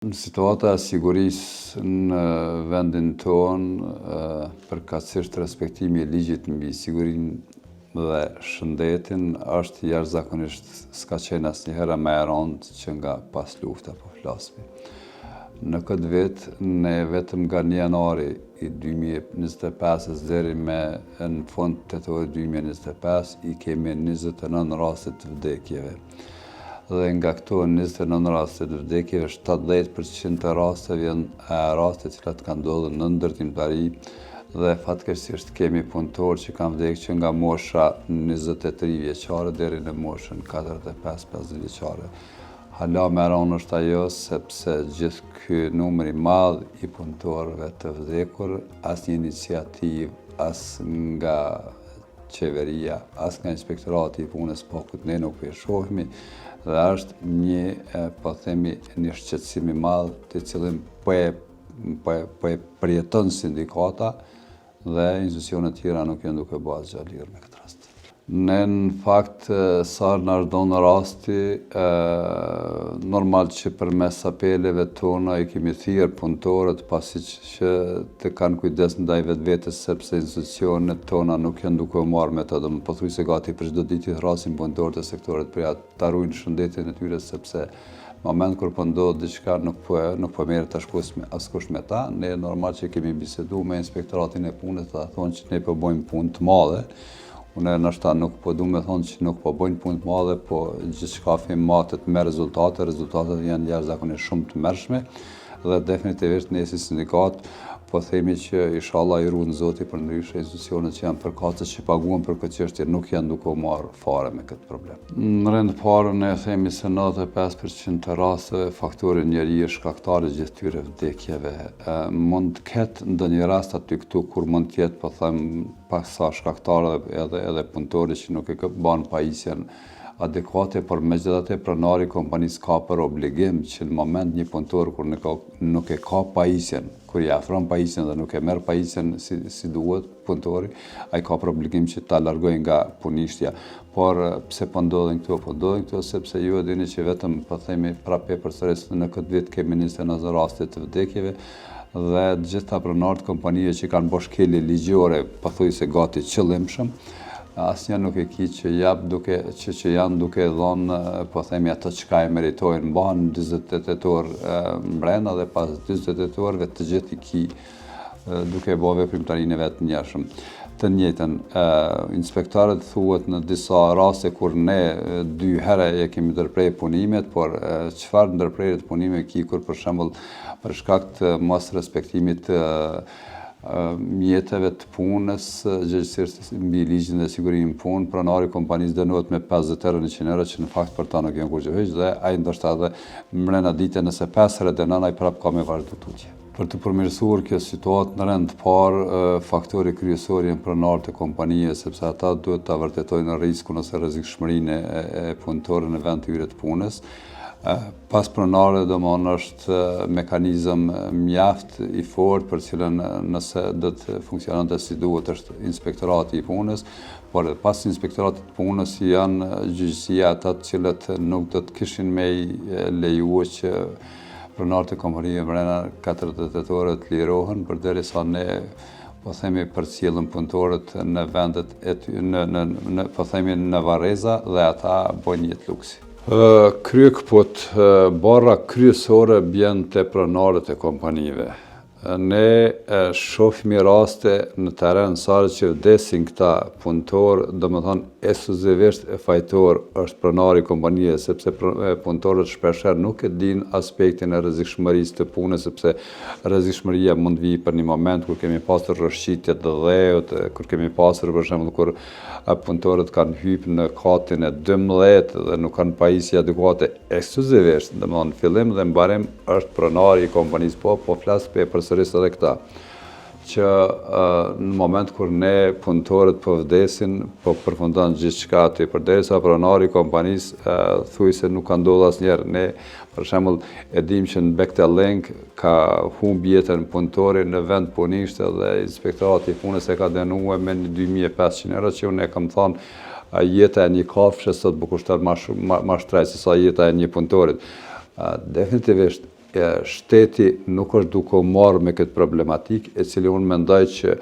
Në situata e sigurisë në vendin tonë, përkatësisht respektimi i ligjit mbi sigurinë dhe shëndetin është jashtëzakonisht s'ka qenë asnjëherë më e rëndë që nga pas lufta po flasim. Në këtë vit, ne vetëm nga janari i 2025 deri në fund tetorit 2025 i kemi 29 raste të vdekjeve. Dhe nga këto 29 raste të vdekjeve, 70% të rasteve janë raste që kanë ndodhur në ndërtimtari dhe fatkeqësisht kemi punëtorë që kanë vdekur që nga mosha 23 vjeçare deri në moshën 45-50 vjeçare. Hala më e rëndë është ajo sepse gjithë ky numër i madh i punëtorëve të vdekur, asnjë iniciativë as nga qeveria, as nga inspektorati i punës po këtë ne nuk e shohimi, dhe është një shqetësim i madh të cilin po e përjeton sindikata dhe institucionet tjera nuk janë duke bërë asgjë lidhur me këtë rast. Ne në fakt sa na ardhon rasti, normal që përmes apeleve tona i kemi thirrë punëtorët pasi që të kanë kujdes ndaj vetvetes sepse institucionet tona nuk janë duke u marrë metodën pothuajse gati për çdo ditë të thrasin punëtorët e sektorit për ta ruajnë shëndetin e tyre sepse në moment kur po ndodh diçka nuk po merret askush me ta, ne normal që kemi biseduar me inspektoratin e punës dhe thonë që ne po bëjmë punë të madhe. Unë nështë nuk po du me thonë që nuk po bëjnë punë të madhe, po gjithçka film matet me rezultatet janë jashtëzakonisht shumë të mërshme dhe definitivisht ne si sindikat po themi që inshallah i ruan Zoti për ndryshe institucionet që janë përkatës që paguan për këtë çështje nuk janë duke u marrë fare me këtë problem. Në rend parë ne themi se 95% të rasteve faktori njeri është shkaktari gjithë tyre vdekjeve. Mund të ketë ndonjë rast aty këtu kur mund të jetë po them paksa shkaktarë edhe punëtori që nuk e bën pajisjen adekuate, por megjithatë pronari i kompanisë ka për obligim që në moment një punëtor kur nuk e ka pajisjen, kur i afron pajisjen dhe nuk e merr pajisjen si duhet punëtori, ai ka për obligim që ta largojë nga punishtja. Por pse po ndodhin këto? Po ndodhin këto sepse ju e dini që vetëm po themi prapë përsëris në këtë vit kemi 29 raste të vdekjeve dhe të gjitha pronarët kompanive që kanë bërë shkelje ligjore pothuajse gati qëllimshëm, asnjë nuk e ki që janë duke dhënë po themi ato çka e meritojnë, mbahen 48 tetor mbrenda dhe pas 48 orëve të gjithë i ki duke bërë veprimtarinë e vet njëshëm. Të njëjtën, inspektorët thuhet në disa raste kur ne 2 herë e kemi ndërprer punimet, por çfarë ndërprerje të punimeve ki kur për shembull për shkak të mos respektimit të mjeteve të punës, gjithësisht mbi ligjin dhe sigurinë punë, pronari i kompanisë dënohet me 50 euro 100 euro që në fakt për ta nuk janë kurrë hiç dhe ai ndoshta edhe mbrenda ditës nëse 5 herë dënon ai prap ka me vazhdu tutje. Për të përmirësuar kjo situatë në rend të parë, faktori kryesor janë pronarët e kompanive sepse ata duhet ta vërtetojnë rrezikun ose rrezikshmërinë e punëtorëve në vend të tyre të punës. Pas pronarëve domthonë është mekanizëm mjaft i fortë për cilën nëse do të funksiononte si duhet është inspektorati i punës, por pas inspektoratit të punës janë gjyqësia ata të cilët nuk do të kishin me lejuar që pronarët e kompanive brenda 48 orë të lirohen përderisa ne po themi përcjellën punëtorët në vendet po themi në varreza dhe ata bojnë jetë luksi. Kryekput, barra kryesore bjen te pronarët e kompanive. Ne shohim raste në teren sa që vdesin këta punëtor, domethënë ekskluzivisht fajtor është pronari i kompanive sepse punëtorët shpeshherë nuk e dinë aspektin e rrezikshmërisë të punës sepse rrezikshmëria mund vi për një moment kur kemi pasur rrëshqitje të dheut, kur kemi pasur për shembull kur punëtorët kanë hyrë në katin e 12 dhe nuk kanë pajisje adekuate ekskluzivisht, domethënë fillim dhe mbarim është pronari i kompanisë po flas përsëris edhe këta që në moment kur ne punëtorët po vdesin, po përfundon gjithçka aty përderisa pronari i kompanisë thuajse nuk ka ndodhur asnjëherë. Ne për shembull e dimë që në Bektellenk ka humbi jetën punëtori në vend punishte dhe inspektorati i punës e ka dënuar me 2500 euro që unë e kam thënë jeta e një kafshë sot po kushton më shtrejt se sa jeta e një punëtorit. Definitivisht shteti nuk është duke u marrë me këtë problematik, e cili unë mendoj që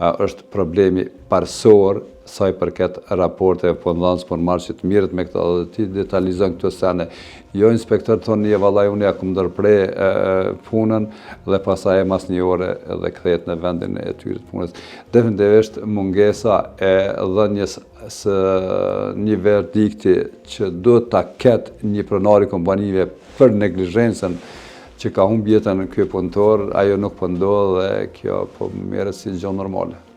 është problemi parsor sa i përket raporteve punëdhënës punëmarrës që të mirët me këta dhe ti detalizon këto sene. Jo inspektor thonë një vallaj unë ja kom ndërprej punën dhe pasaj e mas një ore edhe kthehet në vendin e tyre të punës. Definitivisht mungesa e dhënies së një verdikti që do ta ketë një pronar i kompanive për neglizhencën që ka humbë jetën ky punëtor, ajo nuk po ndodh dhe kjo po merret si gjë normale.